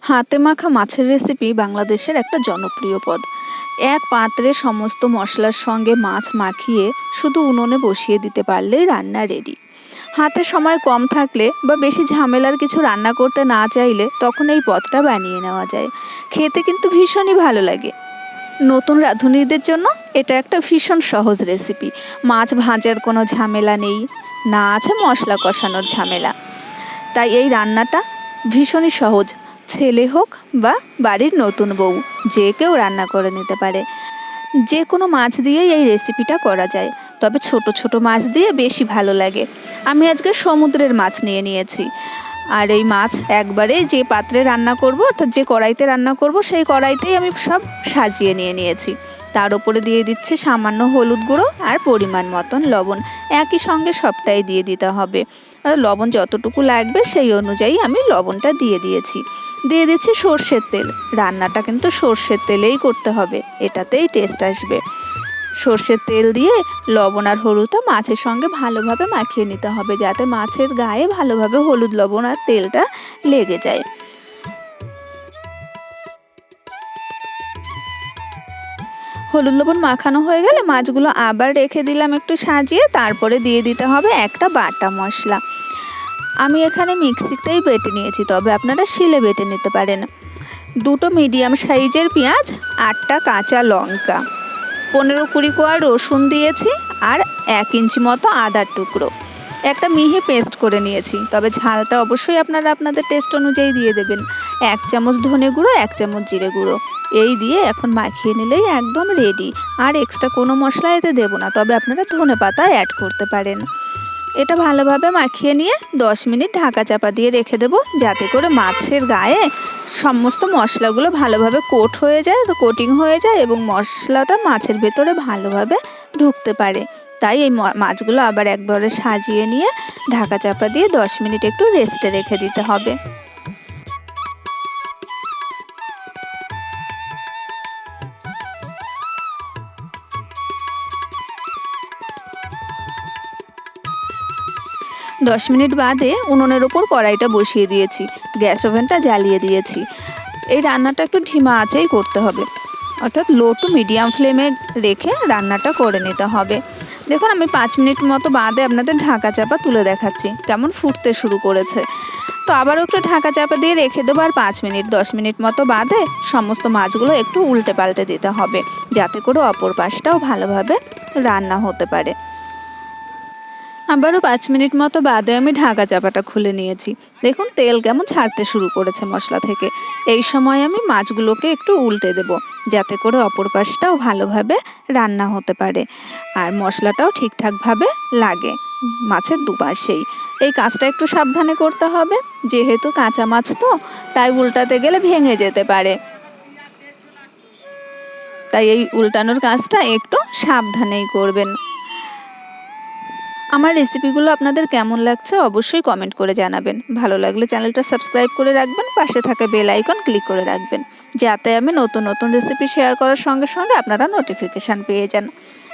হাতে মাখা মাছের রেসিপি বাংলাদেশের একটা জনপ্রিয় পদ। এক পাত্রে সমস্ত মশলার সঙ্গে মাছ মাখিয়ে শুধু উনুনে বসিয়ে দিতে পারলেই রান্না রেডি। হাতে সময় কম থাকলে বা বেশি ঝামেলার কিছু রান্না করতে না চাইলে তখন এই পদটা বানিয়ে নেওয়া যায়। খেতে কিন্তু ভীষণই ভালো লাগে। নতুন রাঁধুনিদের জন্য এটা একটা ভীষণ সহজ রেসিপি। মাছ ভাজার কোনো ঝামেলা নেই, না আছে মশলা কষানোর ঝামেলা। তাই এই রান্নাটা ভীষণই সহজ। ছেলে হোক বা বাড়ির নতুন বউ, যে কেউ রান্না করে নিতে পারে। যে কোনো মাছ দিয়েই এই রেসিপিটা করা যায়, তবে ছোট ছোট মাছ দিয়ে বেশি ভালো লাগে। আমি আজকে সমুদ্রের মাছ নিয়ে নিয়েছি। আর এই মাছ একবারে যে পাত্রে রান্না করব, অর্থাৎ যে কড়াইতে রান্না করব সেই কড়াইতেই আমি সব সাজিয়ে নিয়েছি। তার উপরে দিয়ে দিচ্ছি সামান্য হলুদ গুঁড়ো আর পরিমাণ মতন লবণ। একই সঙ্গে সবটাই দিয়ে দিতে হবে। লবণ যতটুকু লাগবে সেই অনুযায়ী আমি লবণটা দিয়ে দিয়েছি। দিয়ে দিচ্ছি সর্ষের তেল। রান্নাটা কিন্তু সর্ষের তেলেই করতে হবে, এটাতেই টেস্ট আসবে। সর্ষের তেল দিয়ে লবণ আর হলুদটা মাছের সঙ্গে ভালোভাবে মাখিয়ে নিতে হবে, যাতে মাছের গায়ে ভালোভাবে হলুদ লবণ আর তেলটা লেগে যায়। হলুদ লবণ মাখানো হয়ে গেলে মাছগুলো আবার রেখে দিলাম একটু সাজিয়ে। তারপরে দিয়ে দিতে হবে একটা বাটা মশলা। আমি এখানে মিক্সিতেই বেটে নিয়েছি, তবে আপনারা শিলে বেটে নিতে পারেন। 2টো মিডিয়াম সাইজের পেঁয়াজ, 8টা কাঁচা লঙ্কা, 15-20 কোয়া রসুন দিয়েছি, আর 1 ইঞ্চি মতো আদার টুকরো। একটা মিহি পেস্ট করে নিয়েছি, তবে ঝালটা অবশ্যই আপনারা আপনাদের টেস্ট অনুযায়ী দিয়ে দেবেন। 1 চামচ ধনে গুঁড়ো, 1 চামচ জিরে গুঁড়ো, এই দিয়ে এখন মাখিয়ে নিলেই একদম রেডি। আর এক্সট্রা কোনো মশলা এতে দেবো না, তবে আপনারা ধনে পাতা অ্যাড করতে পারেন। এটা ভালোভাবে মাখিয়ে নিয়ে 10 মিনিট ঢাকা চাপা দিয়ে রেখে দেবো, যাতে করে মাছের গায়ে সমস্ত মশলাগুলো ভালোভাবে কোটিং হয়ে যায় এবং মশলাটা মাছের ভেতরে ভালোভাবে ঢুকতে পারে। তাই এই মাছগুলো আবার একবারে সাজিয়ে নিয়ে ঢাকা চাপা দিয়ে 10 মিনিট একটু রেস্টে রেখে দিতে হবে। 10 মিনিট বাদে উনুনের ওপর কড়াইটা বসিয়ে দিয়েছি, গ্যাস ওভেনটা জ্বালিয়ে দিয়েছি। এই রান্নাটা একটু ধিমা আঁচেই করতে হবে, অর্থাৎ লো টু মিডিয়াম ফ্লেমে রেখে রান্নাটা করে নিতে হবে। দেখুন, আমি 5 মিনিট মতো বাদে আপনাদের ঢাকা চাপা তুলে দেখাচ্ছি কেমন ফুটতে শুরু করেছে। তো আবারও একটু ঢাকা চাপা দিয়ে রেখে দেবো, আর 5 মিনিট 10 মিনিট মতো বাদে সমস্ত মাছগুলো একটু উল্টে পাল্টে দিতে হবে, যাতে করে অপর পাশটাও ভালোভাবে রান্না হতে পারে। আবারও 5 মিনিট মতো বাদে আমি ঢাকা চাপাটা খুলে নিয়েছি। দেখুন, তেল কেমন ছাড়তে শুরু করেছে মশলা থেকে। এই সময় আমি মাছগুলোকে একটু উল্টে দেব, যাতে করে অপর পাশটাও ভালোভাবে রান্না হতে পারে আর মশলাটাও ঠিকঠাকভাবে লাগে মাছের দুপাশেই। এই কাজটা একটু সাবধানে করতে হবে, যেহেতু কাঁচা মাছ তো, তাই উল্টাতে গেলে ভেঙে যেতে পারে। তাই এই উল্টানোর কাজটা একটু সাবধানেই করবেন। আমার রেসিপিগুলো আপনাদের কেমন লাগছে অবশ্যই কমেন্ট করে জানাবেন। ভালো লাগলে চ্যানেলটা সাবস্ক্রাইব করে রাখবেন, পাশে থাকা বেল আইকন ক্লিক করে রাখবেন, যাতে আমি নতুন নতুন রেসিপি শেয়ার করার সঙ্গে সঙ্গে আপনারা নোটিফিকেশান পেয়ে যান।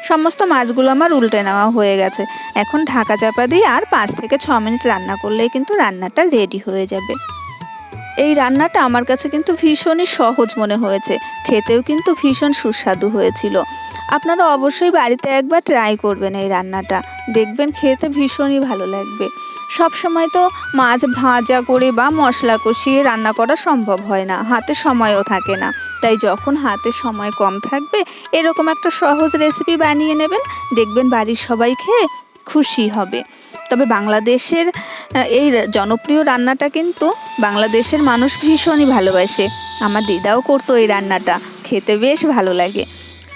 সমস্ত মাছগুলো আমার উল্টে নেওয়া হয়ে গেছে। এখন ঢাকা চাপা দিয়ে আর 5 থেকে 6 মিনিট রান্না করলেই কিন্তু রান্নাটা রেডি হয়ে যাবে। এই রান্নাটা আমার কাছে কিন্তু ভীষণই সহজ মনে হয়েছে, খেতেও কিন্তু ভীষণ সুস্বাদু হয়েছিল। আপনারা অবশ্যই বাড়িতে একবার ট্রাই করবেন এই রান্নাটা, দেখবেন খেতে ভীষণই ভালো লাগবে। সব সময় তো মাছ ভাজা করে বা মশলা কষিয়ে রান্না করা সম্ভব হয় না, হাতে সময়ও থাকে না। তাই যখন হাতে সময় কম থাকবে, এরকম একটা সহজ রেসিপি বানিয়ে নেবেন, দেখবেন বাড়ির সবাই খেয়ে খুশি হবে। তবে বাংলাদেশের এই জনপ্রিয় রান্নাটা কিন্তু বাংলাদেশের মানুষ ভীষণই ভালোবাসে। আমার দিদাও করতো এই রান্নাটা, খেতে বেশ ভালো লাগে।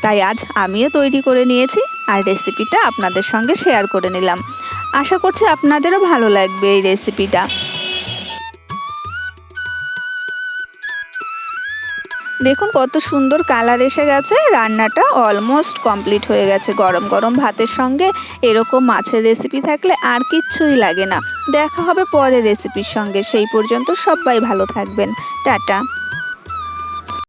তাই আজ আমিও তৈরি করে নিয়েছি আর রেসিপিটা আপনাদের সঙ্গে শেয়ার করে নিলাম। আশা করছি আপনাদেরও ভালো লাগবে এই রেসিপিটা। দেখুন কত সুন্দর কালার এসে গেছে, রান্নাটা অলমোস্ট কমপ্লিট হয়ে গেছে। গরম গরম ভাতের সঙ্গে এরকম মাছের রেসিপি থাকলে আর কিচ্ছুই লাগে না। দেখা হবে পরের রেসিপির সঙ্গে, সেই পর্যন্ত সবাই ভালো থাকবেন। টাটা।